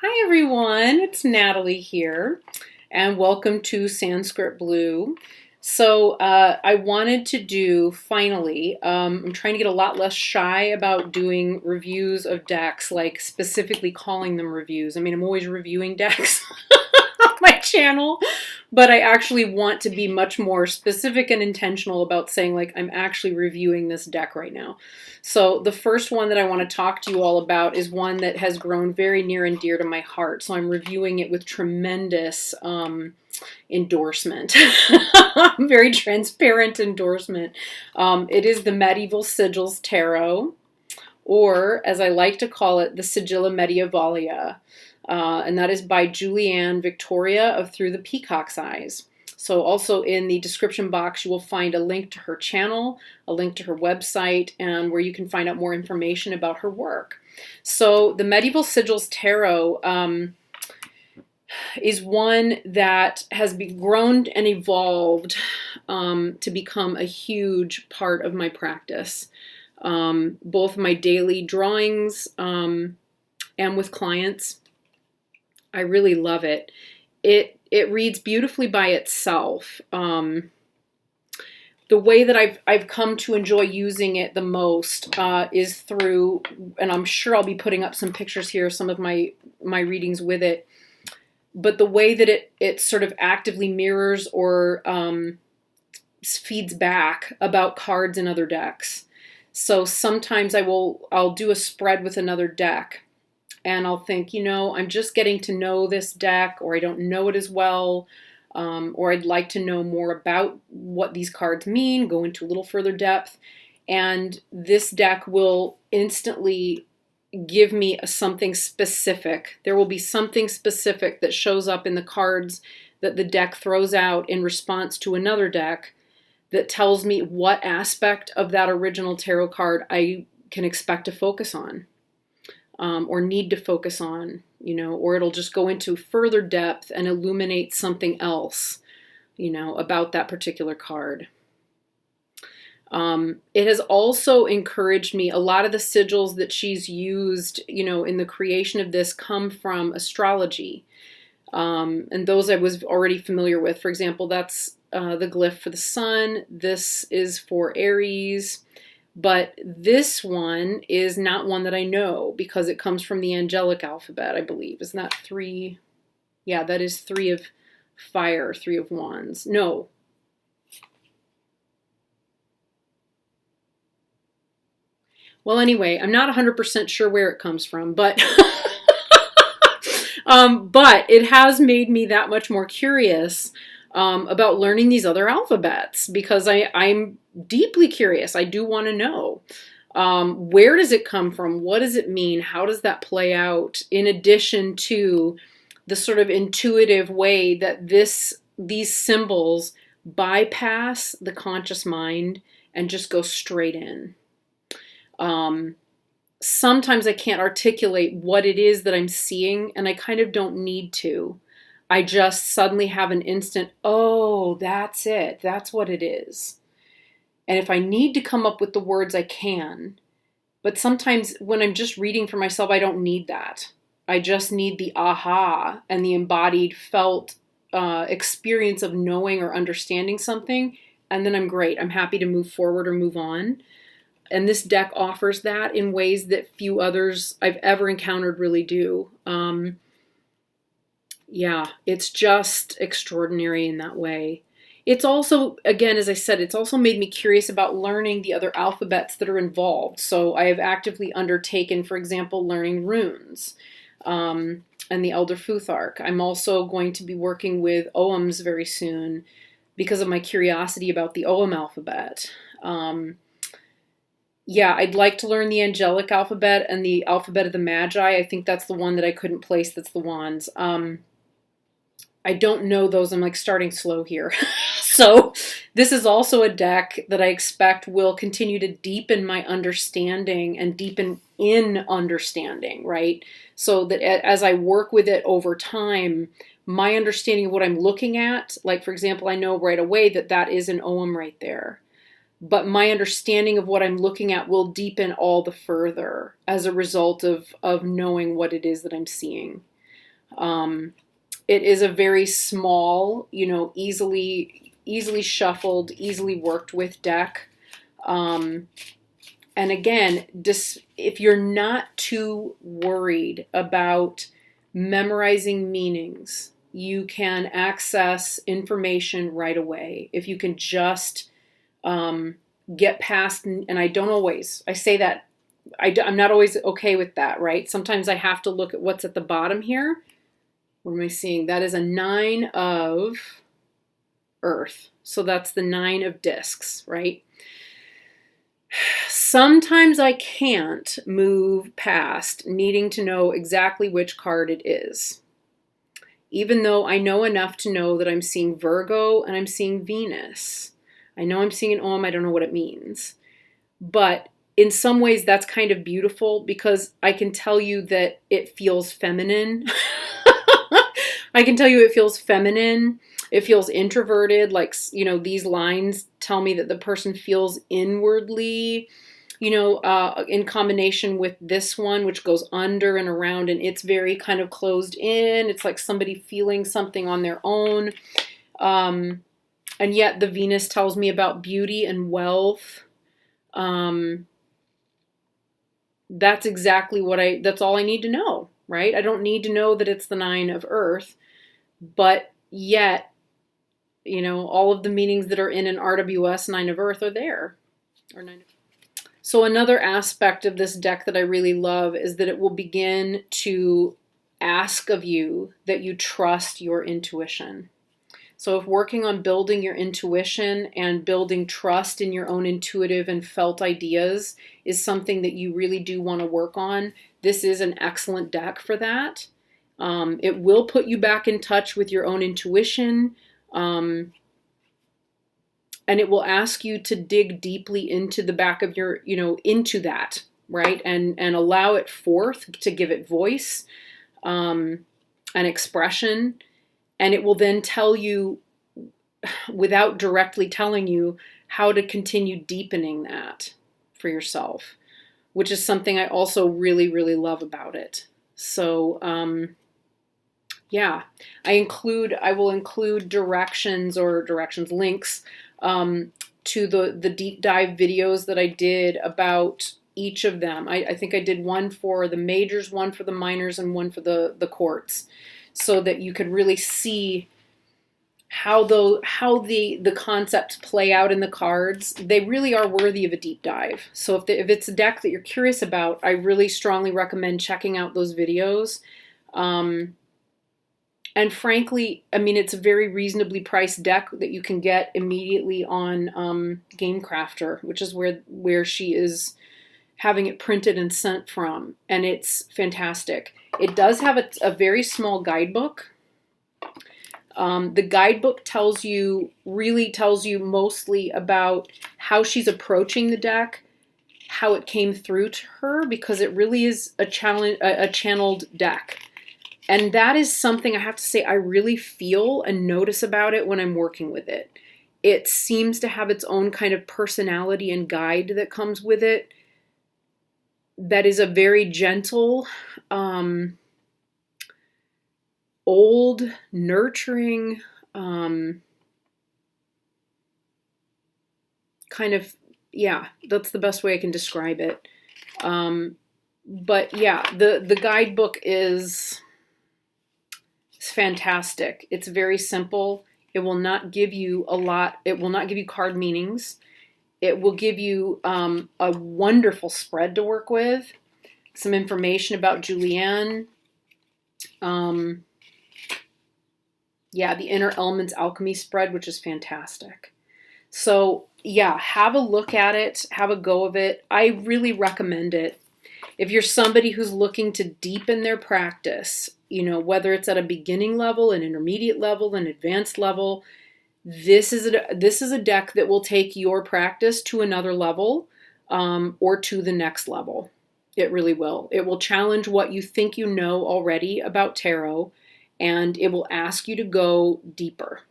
Hi everyone, it's Natalie here, and welcome to Sanskrit Blue. I wanted to do, finally, I'm trying to get a lot less shy about doing reviews of decks, like specifically calling them reviews. I mean, I'm always reviewing decks on my channel, but I actually want to be much more specific and intentional about saying, like, I'm actually reviewing this deck right now. So the first one that I want to talk to you all about is one that has grown very near and dear to my heart. So I'm reviewing it with tremendous endorsement, very transparent endorsement. It is the Medieval Sigils Tarot, or as I like to call it, the Sigilla Medievalia. And that is by Julianne Victoria of Through the Peacock's Eyes. So also in the description box, you will find a link to her channel, a link to her website, and where you can find out more information about her work. So the Medieval Sigils Tarot is one that has grown and evolved to become a huge part of my practice, both my daily drawings and with clients. I really love it. It reads beautifully by itself. The way that I've come to enjoy using it the most is through, and I'm sure I'll be putting up some pictures here of some of my readings with it, but the way that it sort of actively mirrors or feeds back about cards in other decks. So sometimes I'll do a spread with another deck, and I'll think, I'm just getting to know this deck, or I don't know it as well, or I'd like to know more about what these cards mean, go into a little further depth, and this deck will instantly give me something specific. There will be something specific that shows up in the cards that the deck throws out in response to another deck that tells me what aspect of that original tarot card I can expect to focus on. Or need to focus on, or it'll just go into further depth and illuminate something else, about that particular card. It has also encouraged me, a lot of the sigils that she's used, in the creation of this come from astrology. And those I was already familiar with. For example, that's the glyph for the sun. This is for Aries. But this one is not one that I know because it comes from the angelic alphabet, I believe. Isn't that 3? Yeah, that is 3 of fire, 3 of wands. No. Well, anyway, I'm not 100% sure where it comes from, but but it has made me that much more curious about learning these other alphabets, because I'm deeply curious. I do want to know, where does it come from? What does it mean? How does that play out? In addition to the sort of intuitive way that these symbols bypass the conscious mind and just go straight in. Sometimes I can't articulate what it is that I'm seeing, and I kind of don't need to. I just suddenly have an instant, oh, that's it. That's what it is. And if I need to come up with the words, I can. But sometimes when I'm just reading for myself, I don't need that. I just need the aha and the embodied, felt experience of knowing or understanding something. And then I'm great. I'm happy to move forward or move on. And this deck offers that in ways that few others I've ever encountered really do. Yeah, it's just extraordinary in that way. It's also, again, as I said, it's also made me curious about learning the other alphabets that are involved. So I have actively undertaken, for example, learning runes and the Elder Futhark. I'm also going to be working with Oghams very soon because of my curiosity about the Ogham alphabet. Yeah, I'd like to learn the angelic alphabet and the alphabet of the Magi. I think that's the one that I couldn't place. That's the wands. I don't know those. I'm like starting slow here. So this is also a deck that I expect will continue to deepen my understanding and deepen in understanding, right? So that as I work with it over time, my understanding of what I'm looking at, like for example, I know right away that that is an Ogham right there. But my understanding of what I'm looking at will deepen all the further as a result of knowing what it is that I'm seeing. It is a very small, easily shuffled, easily worked with deck. And again, if you're not too worried about memorizing meanings, you can access information right away. If you can just get past, and I say that, I'm not always okay with that, right? Sometimes I have to look at what's at the bottom here. What am I seeing? That is a 9 of earth. So that's the 9 of discs, right? Sometimes I can't move past needing to know exactly which card it is, even though I know enough to know that I'm seeing Virgo and I'm seeing Venus. I know I'm seeing an Om, I don't know what it means. But in some ways that's kind of beautiful because I can tell you that it feels feminine. I can tell you it feels feminine. It feels introverted. Like, these lines tell me that the person feels inwardly, in combination with this one, which goes under and around, and it's very kind of closed in. It's like somebody feeling something on their own. And yet the Venus tells me about beauty and wealth. That's exactly that's all I need to know, right? I don't need to know that it's the 9 of earth, but yet, all of the meanings that are in an RWS 9 of earth are there. So another aspect of this deck that I really love is that it will begin to ask of you that you trust your intuition. So if working on building your intuition and building trust in your own intuitive and felt ideas is something that you really do want to work on, this is an excellent deck for that. It will put you back in touch with your own intuition, and it will ask you to dig deeply into the back of your, into that, right? And allow it forth, to give it voice, and expression. And it will then tell you, without directly telling you, how to continue deepening that for yourself, which is something I also really, really love about it. So, yeah, I will include links to the deep dive videos that I did about each of them. I think I did one for the majors, one for the minors, and one for the quartz, so that you could really see how the concepts play out in the cards. They really are worthy of a deep dive. So if it's a deck that you're curious about, I really strongly recommend checking out those videos. And frankly, I mean, it's a very reasonably priced deck that you can get immediately on Game Crafter, which is where she is having it printed and sent from. And it's fantastic. It does have a very small guidebook. The guidebook tells you mostly about how she's approaching the deck, how it came through to her, because it really is a channeled deck. And that is something I have to say I really feel and notice about it when I'm working with it. It seems to have its own kind of personality and guide that comes with it. That is a very gentle, old, nurturing, kind of, yeah, that's the best way I can describe it. But yeah, the guidebook is fantastic. It's very simple. It will not give you a lot. It will not give you card meanings. It will give you a wonderful spread to work with, some information about Julianne. Yeah, the Inner Elements Alchemy spread, which is fantastic. So yeah, have a look at it, have a go of it. I really recommend it. If you're somebody who's looking to deepen their practice, whether it's at a beginning level, an intermediate level, an advanced level, this is a deck that will take your practice to another level, or to the next level. It really will. It will challenge what you think you know already about tarot, and it will ask you to go deeper.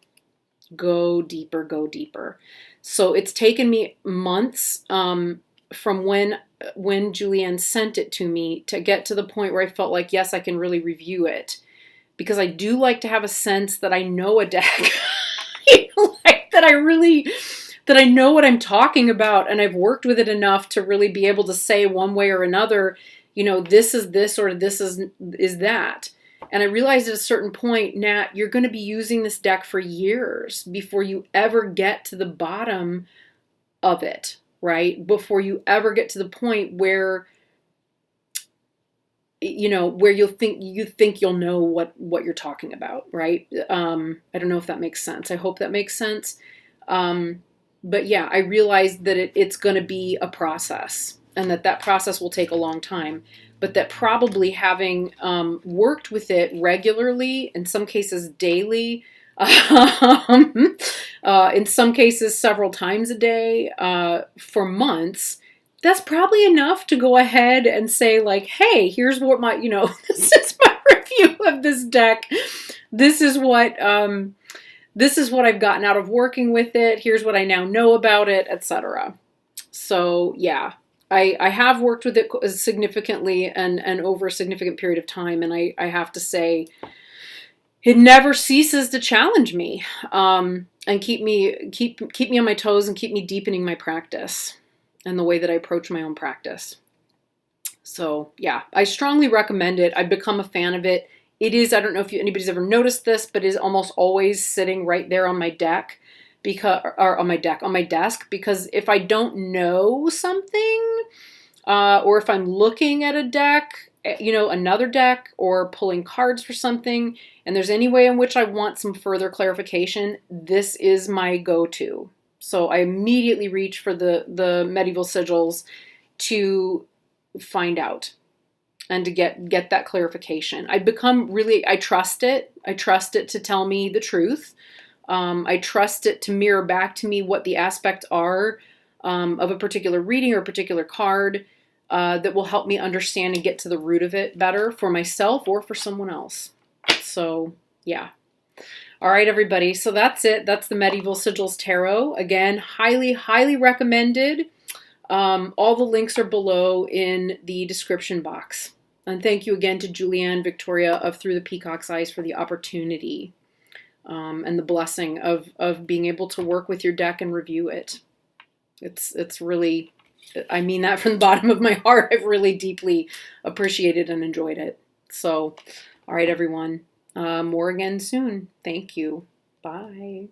Go deeper, go deeper. So it's taken me months from when Julianne sent it to me to get to the point where I felt like, yes, I can really review it. because I do like to have a sense that I know a deck, like that I know what I'm talking about, and I've worked with it enough to really be able to say one way or another, this is this or this is that. And I realized at a certain point, Nat, you're going to be using this deck for years before you ever get to the bottom of it, right? Before you ever get to the point where where you think you'll know what you're talking about, right? I don't know if that makes sense. I hope that makes sense. But yeah, I realized that it's going to be a process, and that process will take a long time, but that probably having worked with it regularly, in some cases daily, in some cases several times a day, for months, that's probably enough to go ahead and say, like, hey, here's what my, this is my review of this deck. This is what I've gotten out of working with it. Here's what I now know about it, etc. So yeah, I have worked with it significantly and over a significant period of time. And I have to say, it never ceases to challenge me, and keep me on my toes and keep me deepening my practice and the way that I approach my own practice. So yeah, I strongly recommend it. I've become a fan of it. It is, I don't know if anybody's ever noticed this, but it is almost always sitting right there on my deck, on my desk, because if I don't know something, or if I'm looking at a deck, another deck, or pulling cards for something, and there's any way in which I want some further clarification, this is my go-to. So I immediately reach for the medieval sigils to find out and to get that clarification. I trust it. I trust it to tell me the truth. I trust it to mirror back to me what the aspects are of a particular reading or a particular card, that will help me understand and get to the root of it better for myself or for someone else. So yeah. All right, everybody. So that's it. That's the Medieval Sigils Tarot. Again, highly, highly recommended. All the links are below in the description box. And thank you again to Julianne Victoria of Through the Peacock's Eyes for the opportunity, and the blessing of being able to work with your deck and review it. It's really, I mean that from the bottom of my heart. I've really deeply appreciated and enjoyed it. So, all right, everyone. More again soon. Thank you. Bye.